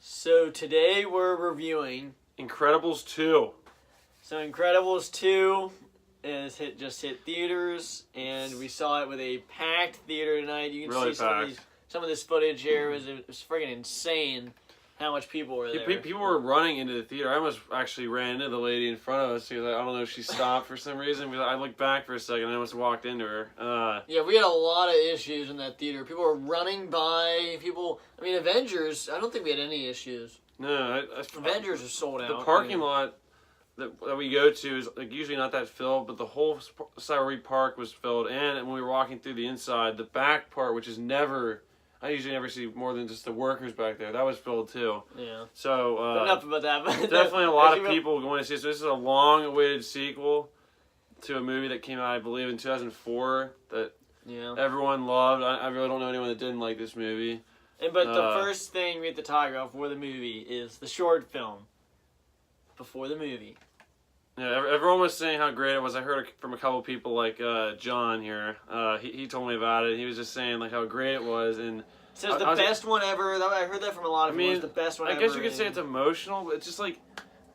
So today we're reviewing Incredibles 2. So Incredibles 2 just hit theaters, and we saw it with a packed theater tonight. You can Really see some of this footage here. It was freaking insane how much people were there. People were running into the theater. I almost actually ran into the lady in front of us because I don't know if she stopped for some reason. Because I looked back for a second and I almost walked into her. Yeah, we had a lot of issues in that theater. People were running by. Avengers, I don't think we had any issues. No, Avengers are sold out. The parking lot that we go to is usually not that filled, but the whole side where we park was filled. And when we were walking through the inside, the back part, which is never... I usually never see more than just the workers back there. That was filled too. Yeah. So enough about that. But definitely a lot of people going to see. So this is a long-awaited sequel to a movie that came out, I believe, in 2004 that everyone loved. I really don't know anyone that didn't like this movie. But the first thing we have to talk about for the movie is the short film before the movie. Yeah, everyone was saying how great it was. I heard from a couple people like John here. He told me about it. He was just saying like how great it was, and says the best one ever. I heard that from a lot of people. It's the best one ever. I guess you could say it's emotional, but it's just like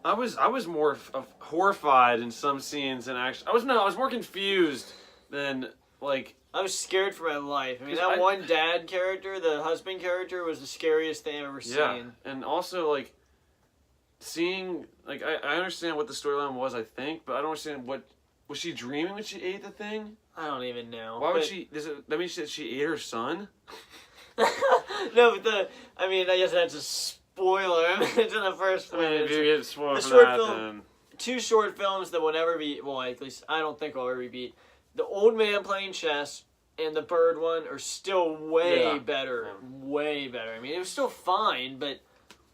I was more horrified in some scenes than actually. I was more confused than like. I was scared for my life. That one dad character, the husband character, was the scariest thing I've ever seen. Yeah, and also like. Seeing, like, I understand what the storyline was, I think, but I don't understand what... Was she dreaming when she ate the thing? I don't even know. Why would she... That means that she ate her son? No, but I guess that's a spoiler. It's in the first film. If you get spoiled for that, then... Two short films that will never be... Well, at least I don't think will ever be beat. The Old Man Playing Chess and the Bird one are still way better. Way better. It was still fine, but...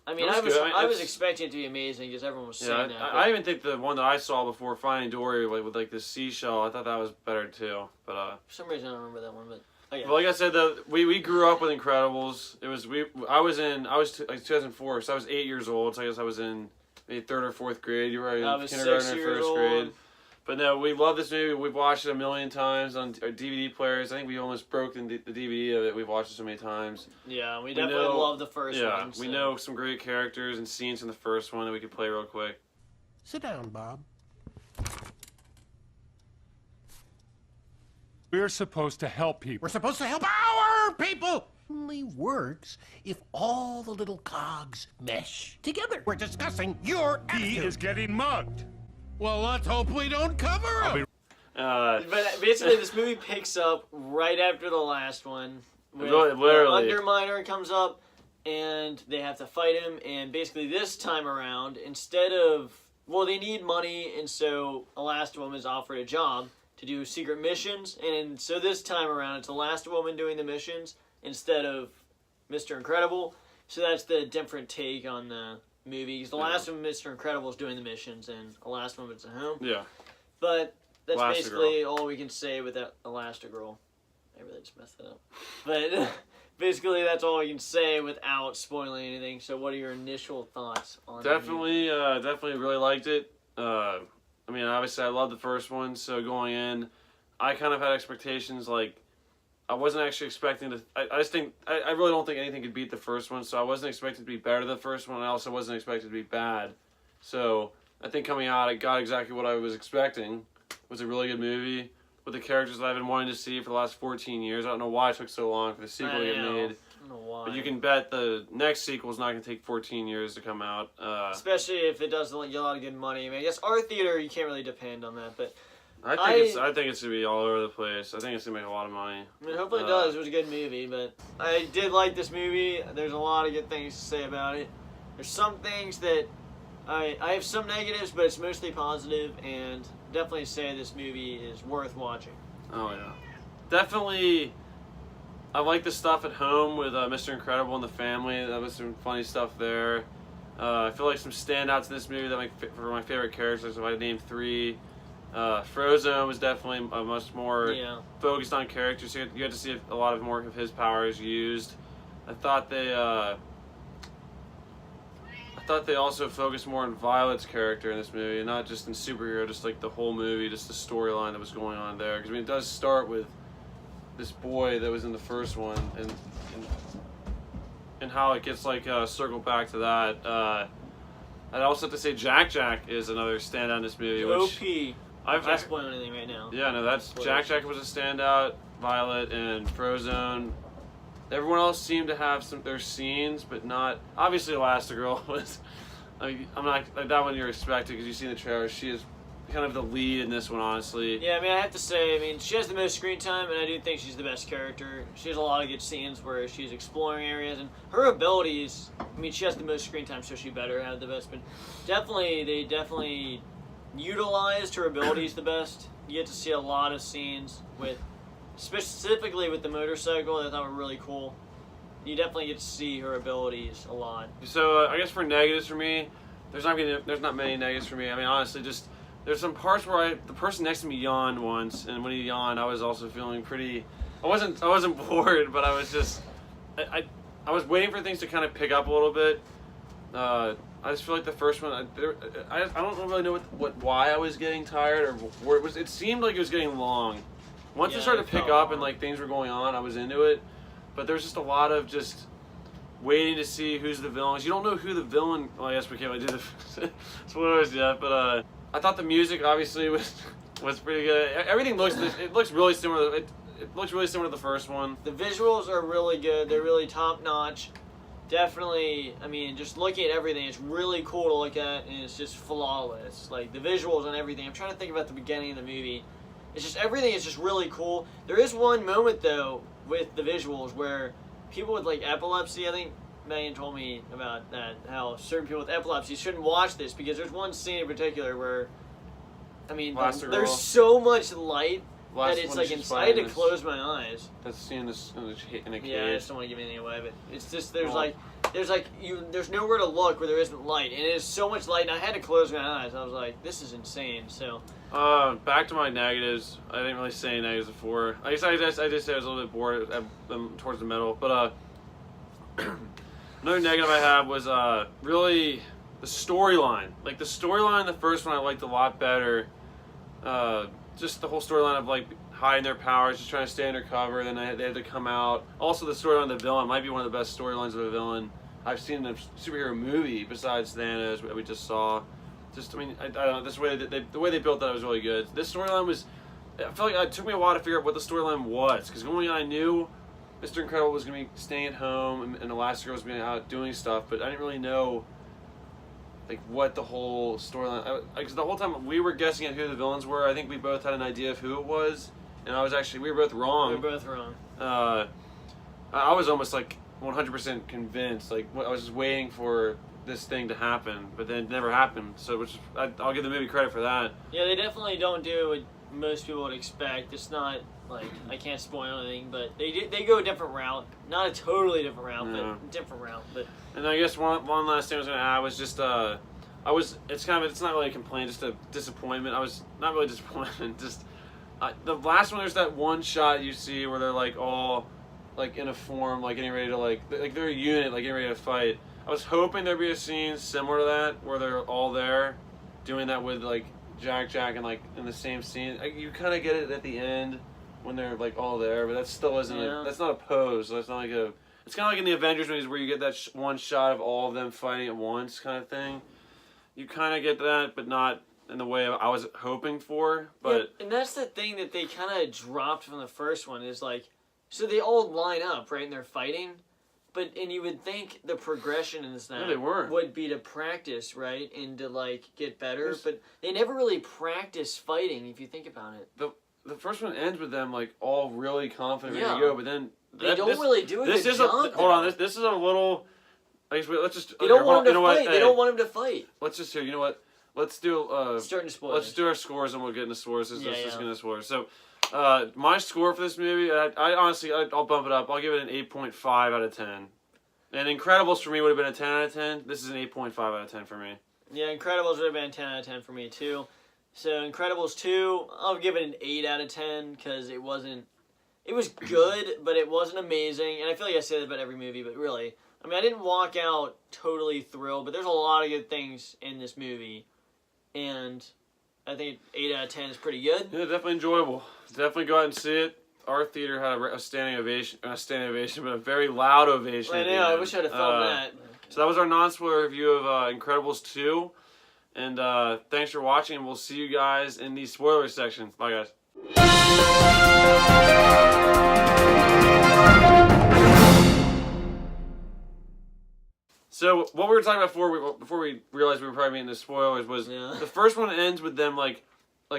I was expecting it to be amazing because everyone was saying that. I even think the one that I saw before Finding Dory, with like the seashell, I thought that was better too. But for some reason I don't remember that one. But well, like I said, we grew up with Incredibles. I was 2004, so I was 8 years old. So I guess I was in maybe 3rd or 4th grade. You were in kindergarten or 1st grade. But no, we love this movie. We've watched it a million times on our DVD players. I think we almost broke the DVD of it. We've watched it so many times. Yeah, we definitely love the first one. Yeah, we know some great characters and scenes from the first one that we could play real quick. Sit down, Bob. We're supposed to help people. We're supposed to help our people! Only works if all the little cogs mesh together. We're discussing your attitude. He is getting mugged. Well, let's hope we don't cover him. But basically, this movie picks up right after the last one. Literally. Underminer comes up, and they have to fight him. And basically, this time around, instead of... Well, they need money, and so Elasta-Woman is offered a job to do secret missions. And so this time around, it's Elasta-Woman doing the missions instead of Mr. Incredible. So that's the different take on the... movie. Because the last one, Mr. Incredible, is doing the missions, and Elasta-Woman's at home. Yeah. But that's basically all we can say with that Elasta-Girl. I really just messed that up. But basically, that's all we can say without spoiling anything. So, what are your initial thoughts on it? Definitely really liked it. Obviously, I love the first one. So going in, I kind of had expectations like. I wasn't actually expecting to... I really don't think anything could beat the first one, so I wasn't expecting to be better than the first one, and I also wasn't expecting to be bad. So, I think coming out, it got exactly what I was expecting. It was a really good movie with the characters that I've been wanting to see for the last 14 years. I don't know why it took so long for the sequel to get made. I don't know why. But you can bet the next sequel is not going to take 14 years to come out. Especially if it does get a lot of good money. I guess our theater, you can't really depend on that, but... I think it's going to be all over the place. I think it's going to make a lot of money. Hopefully it does. It was a good movie, but I did like this movie. There's a lot of good things to say about it. There's some things that I have some negatives, but it's mostly positive, and definitely say this movie is worth watching. Oh, yeah. Definitely, I like the stuff at home with Mr. Incredible and the family. That was some funny stuff there. I feel like some standouts in this movie that for my favorite characters, if I named 3... Frozone was definitely a much more focused on characters. You had to see a lot more of his powers used. I thought they also focused more on Violet's character in this movie, not just in superhero, just like the whole movie, just the storyline that was going on there. Because it does start with this boy that was in the first one, and and how it gets like circled back to that. I'd also have to say JackJack is another standout in this movie. OP. Which I can't spoil anything right now. Yeah, no, that's JackJack was a standout. Violet and Frozone. Everyone else seemed to have their scenes, but not. Obviously, Elasta-Girl was. I'm not like that one you're expecting because you see in the trailer. She is kind of the lead in this one, honestly. Yeah, I mean, I have to say, I mean, she has the most screen time, and I do think she's the best character. She has a lot of good scenes where she's exploring areas, and her abilities. I mean, she has the most screen time, so she better have the best. But they definitely utilized her abilities the best. You get to see a lot of scenes with, specifically with the motorcycle, that I thought were really cool. You definitely get to see her abilities a lot. So I guess for negatives for me, there's not many negatives for me. I mean, honestly, just there's some parts where the person next to me yawned once, and when he yawned, I was also feeling pretty. I wasn't bored, but I was just I was waiting for things to kind of pick up a little bit. I just feel like the first one, I don't really know why I was getting tired or where it was. It seemed like it was getting long. Once it started to pick up and like things were going on, I was into it. But there's just a lot of just waiting to see who's the villains. You don't know who the villain. Well, I guess we can't really do the spoilers yet. But I thought the music obviously was pretty good. Everything looks really similar. It looks really similar to the first one. The visuals are really good. They're really top notch. Definitely, I mean, just looking at everything, it's really cool to look at, and it's just flawless. Like the visuals and everything. I'm trying to think about the beginning of the movie. It's just everything is just really cool. There is one moment though with the visuals where people with like epilepsy, I think Megan told me about that, how certain people with epilepsy shouldn't watch this because there's one scene in particular where, I mean, there's so much light that it's like I had to close my eyes. That's seeing this in a cage. Yeah, I just don't want to give anything away, but it's just there's nowhere to look where there isn't light, and it is so much light, and I had to close my eyes. I was like, this is insane. So. Back to my negatives. I didn't really say negatives before. I guess I just said I was a little bit bored at them towards the middle. But another negative I have was really the storyline. Like the storyline in the first one I liked a lot better. Just the whole storyline of like hiding their powers, just trying to stay undercover. Then they had to come out. Also the storyline of the villain might be one of the best storylines of a villain I've seen in a superhero movie besides Thanos that we just saw. Just, I mean, I don't know, the way they built that was really good. This storyline was, I feel like it took me a while to figure out what the storyline was. Because going in, I knew Mr. Incredible was going to be staying at home and Elastigirl was going to be out doing stuff. But I didn't really know, like, what the whole storyline, because the whole time we were guessing at who the villains were. I think we both had an idea of who it was. And we were both wrong. We were both wrong. I was almost, like, 100% convinced. Like, I was just waiting for this thing to happen, but then it never happened. So, I'll give the movie credit for that. Yeah, they definitely don't do what most people would expect. It's not like I can't spoil anything, but they go a different route. Not a totally different route, but a different route. But and I guess one last thing I was gonna add was just it's not really a complaint, just a disappointment. I was not really disappointed. Just the last one. There's that one shot you see where they're like all like in a form, like getting ready to like they're a unit, like getting ready to fight. I was hoping there'd be a scene similar to that where they're all there doing that with like JackJack and like in the same scene. You kind of get it at the end when they're like all there, but that still isn't that's not a pose. So that's not like it's kind of like in the Avengers movies where you get that one shot of all of them fighting at once kind of thing. You kind of get that, but not in the way I was hoping for. But yeah, and that's the thing that they kind of dropped from the first one is like, so they all line up, right, and they're fighting. And you would think the progression in this would be to practice, right, and to like get better, but they never really practice fighting. If you think about it, the first one ends with them like all really confident ready to go, but then they don't really do it. Hold on, this is a little. I guess let's just. They don't want him to fight. They don't want him to fight. Let's just you know what? Let's do. Starting to spoil. Let's do our scores and we'll get into scores. Let's just get into scores. So. My score for this movie, I honestly, I'll bump it up. I'll give it an 8.5 out of 10. And Incredibles for me would have been a 10 out of 10. This is an 8.5 out of 10 for me. Yeah, Incredibles would have been a 10 out of 10 for me too. So Incredibles 2, I'll give it an 8 out of 10 because it was good, but it wasn't amazing. And I feel like I say that about every movie, but really, I mean, I didn't walk out totally thrilled, but there's a lot of good things in this movie. And I think 8 out of 10 is pretty good. Yeah, definitely enjoyable. Definitely go out and see it. our theater had a standing ovation, not a standing ovation, but a very loud ovation. I know. I wish I'd have felt that. So that was our non-spoiler review of Incredibles 2. And thanks for watching, and we'll see you guys in the spoiler section. Bye, guys. So what we were talking about before we realized we were probably making the spoilers was the first one ends with them like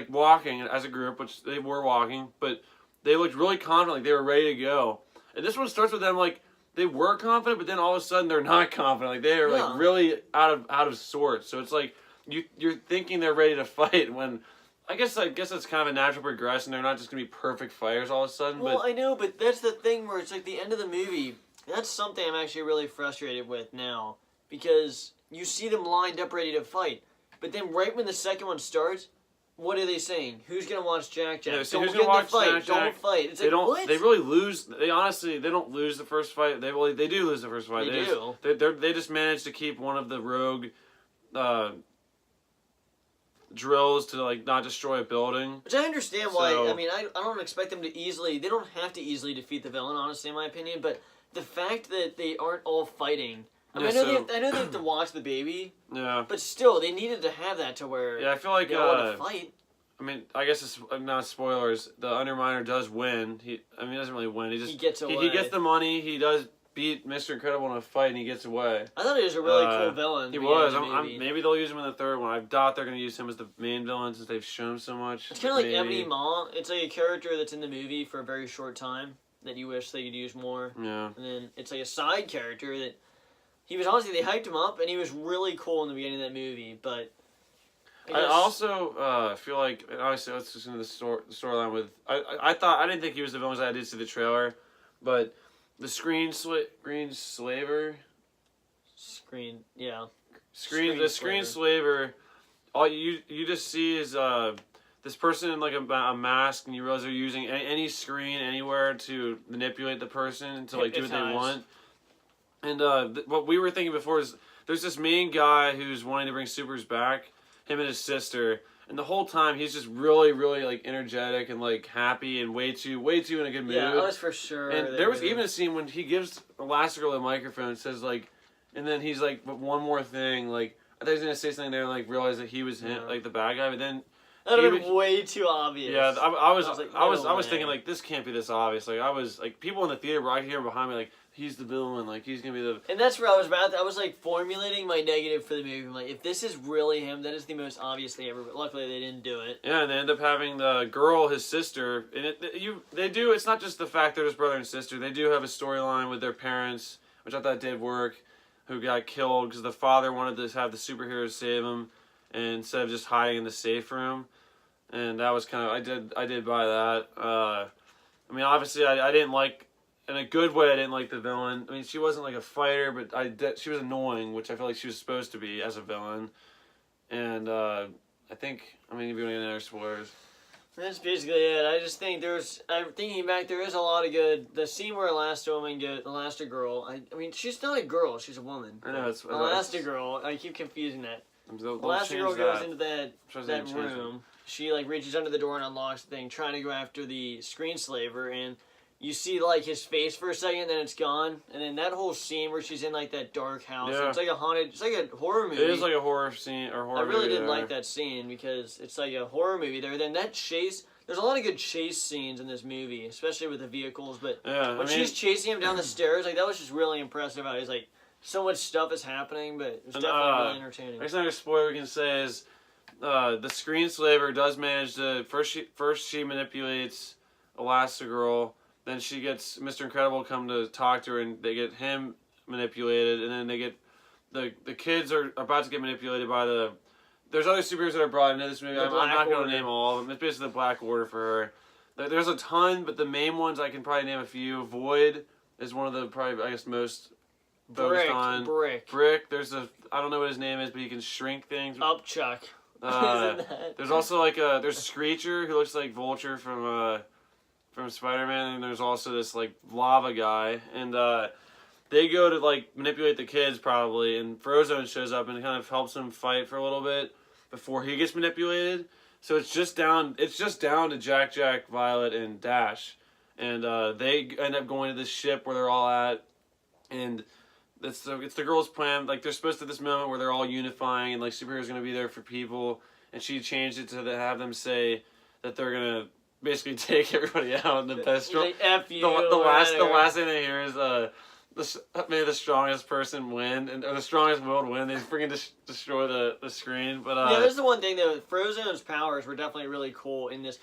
walking as a group, which they were walking, but they looked really confident, like they were ready to go. And this one starts with them like they were confident, but then all of a sudden they're not confident, like they are like really out of sorts. So it's like you're thinking they're ready to fight when I guess it's kind of a natural progression. They're not just gonna be perfect fighters all of a sudden. Well, I know, but that's the thing where it's like the end of the movie. That's something I'm actually really frustrated with now, because you see them lined up ready to fight, but then right when the second one starts, what are they saying? Who's gonna watch JackJack? Yeah, don't get in the fight. Don't fight. It's they like, what? They really lose. They honestly, they don't lose the first fight. They do lose the first fight. They just manage to keep one of the rogue drills to like not destroy a building. Which I understand why. I mean, I don't expect them to easily. They don't have to easily defeat the villain, honestly, in my opinion. But the fact that they aren't all fighting. I mean, I know they have to watch the baby. Yeah. But still, they needed to have that to where. Yeah, I feel like they want to fight. I mean, I guess it's not spoilers. The Underminer does win. He doesn't really win. He gets away. He gets the money. He does beat Mr. Incredible in a fight, and he gets away. I thought he was a really cool villain. He was. Maybe they'll use him in the third one. I doubt they're going to use him as the main villain since they've shown him so much. It's kind of like Ebony Maw. It's like a character that's in the movie for a very short time that you wish they could use more. Yeah. And then it's like a side character that he was honestly, they hyped him up, and he was really cool in the beginning of that movie, but I also feel like, and obviously let's just into the storyline with, I didn't think he was the villain as I did see the trailer, but the Screen Slaver, all you just see is this person in like a mask, and you realize they're using any screen anywhere to manipulate the person to like do what they want. And what we were thinking before is there's this main guy who's wanting to bring supers back, him and his sister, and the whole time he's just really, really like energetic and like happy and way too in a good mood. Yeah, that was for sure. And there was even a scene when he gives Elasta-Girl a microphone and says like, and then he's like, but one more thing, like I thought he was gonna say something there and like realize that he was him, like the bad guy, but then that would have been way too obvious. Yeah, I was thinking like this can't be this obvious. Like I was like people in the theater were right here behind me like he's the villain, like he's gonna be the. And that's where I was about. I was like formulating my negative for the movie. I'm like, if this is really him, that is the most obvious thing ever. But luckily they didn't do it. Yeah, and they end up having the girl, his sister, and they do. It's not just the fact they're his brother and sister. They do have a storyline with their parents, which I thought did work, who got killed because the father wanted to have the superheroes save him, and instead of just hiding in the safe room. And that was kind of, I did buy that. I mean, obviously, I didn't like, in a good way, I didn't like the villain. I mean, she wasn't like a fighter, but she was annoying, which I feel like she was supposed to be as a villain. And I think, I mean, if you want to get into other spoilers. That's basically it. I just think I'm thinking back, there is a lot of good, the scene where Elasta-Girl, I mean, she's not a girl, she's a woman. I know, it's Elasta-Girl, I keep confusing that. They'll Elasta-Girl goes into that change room. She like reaches under the door and unlocks the thing, trying to go after the Screen Slaver, and you see like his face for a second, then it's gone, and then that whole scene where she's in like that dark house, it's like a haunted, it's like a horror movie. It is like a horror scene or horror. I really didn't like that scene because it's like a horror movie there. Then that chase, there's a lot of good chase scenes in this movie, especially with the vehicles. But when she's chasing him down the stairs, like that was just really impressive. I was like, so much stuff is happening, but it was definitely really entertaining. Next another spoiler we can say is. The Screen Slaver does manage to first she manipulates Elasta-Girl, then she gets Mr. Incredible come to talk to her, and they get him manipulated, and then they get the kids are about to get manipulated by the. There's other superheroes that are brought into this movie. I'm not going to name all of them. It's basically the Black Order for her. There's a ton, but the main ones I can probably name a few. Void is one of the probably I guess most. Focused on Brick. There's I don't know what his name is, but he can shrink things. Upchuck. There's also like there's Screecher who looks like Vulture from Spider-Man, and there's also this like lava guy, and they go to like manipulate the kids probably, and Frozone shows up and kind of helps him fight for a little bit before he gets manipulated. So it's just down to JackJack, Violet, and Dash, and they end up going to this ship where they're all at, and it's the girl's plan. Like, they're supposed to this moment where they're all unifying, and like superheroes going to be there for people, and she changed it to have them say that they're gonna basically take everybody out in the best. Like, F you, the last thing they hear is may the strongest person win, or the strongest will win. They freaking destroy the screen. But yeah, this is the one thing though. Frozone's powers were definitely really cool in this.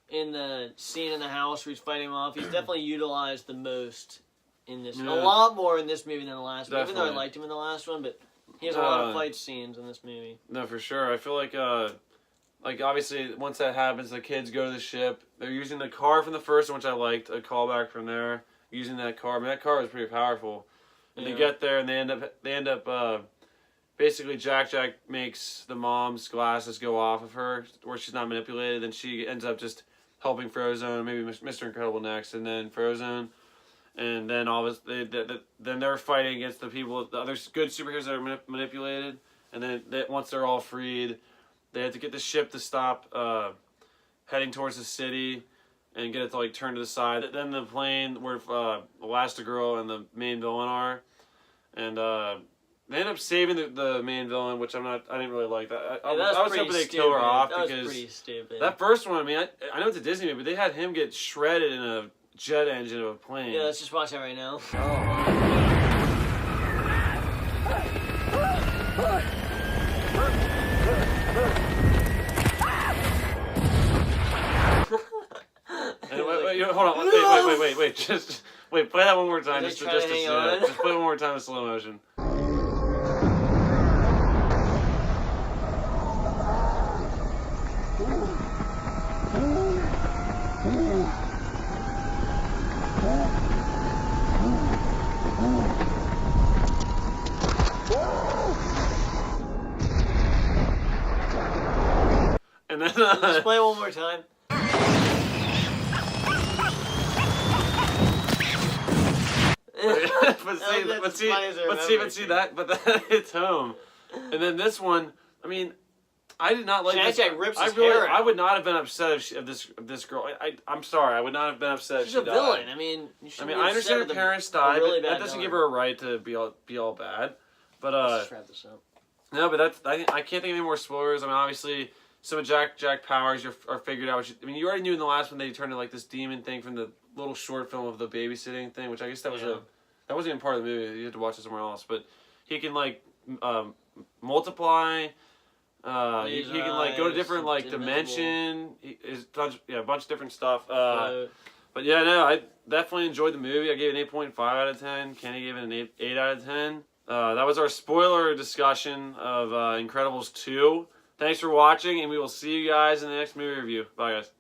In the scene in the house where he's fighting him off, he's definitely utilized the most in this. Yeah. A lot more in this movie than the last one. Even though I Definitely. liked him in the last one, but he has a lot of fight scenes in this movie. No, for sure. I feel like obviously once that happens, the kids go to the ship. They're using the car from the first one, which I liked. A callback from there, using that car. I mean, that car was pretty powerful. And they get there, and they end up basically JackJack makes the mom's glasses go off of her, where she's not manipulated. Then she ends up just helping Frozone, maybe Mr. Incredible next, and then Frozone. And then then they're fighting against the people, the other good superheroes that are manipulated. And then once they're all freed, they have to get the ship to stop heading towards the city and get it to like turn to the side. Then the plane where Elasta-Girl and the main villain are, and they end up saving the main villain, which I didn't really like that. I was hoping they'd kill her off that because was pretty stupid. that first one. I mean, I know it's a Disney movie, but they had him get shredded in a jet engine of a plane. Yeah, let's just watch that right now. Hold on. Wait. Just wait. Play that one more time. Just play it one more time in slow motion. And then Just play it one more time. but see that it's home. And then this one, I mean, I did not like JackJack rips his hair out. I would not have been upset if this girl. I'm sorry, I would not have been upset. She's if a she villain. died. I mean, I understand her parents died, really but that bad doesn't villain. give her a right to be all bad. But Let's just wrap this up. no, but I can't think of any more spoilers. I mean, obviously, some of JackJack powers are figured out. You already knew in the last one they turned into like this demon thing from the little short film of the babysitting thing, which I guess that was that wasn't even part of the movie. You had to watch it somewhere else. But he can like multiply. He can like go to different like dimension. A bunch of different stuff. But yeah, no, I definitely enjoyed the movie. I gave it an 8.5 out of 10. Kenny gave it an 8 out of 10. That was our spoiler discussion of Incredibles 2. Thanks for watching, and we will see you guys in the next movie review. Bye, guys.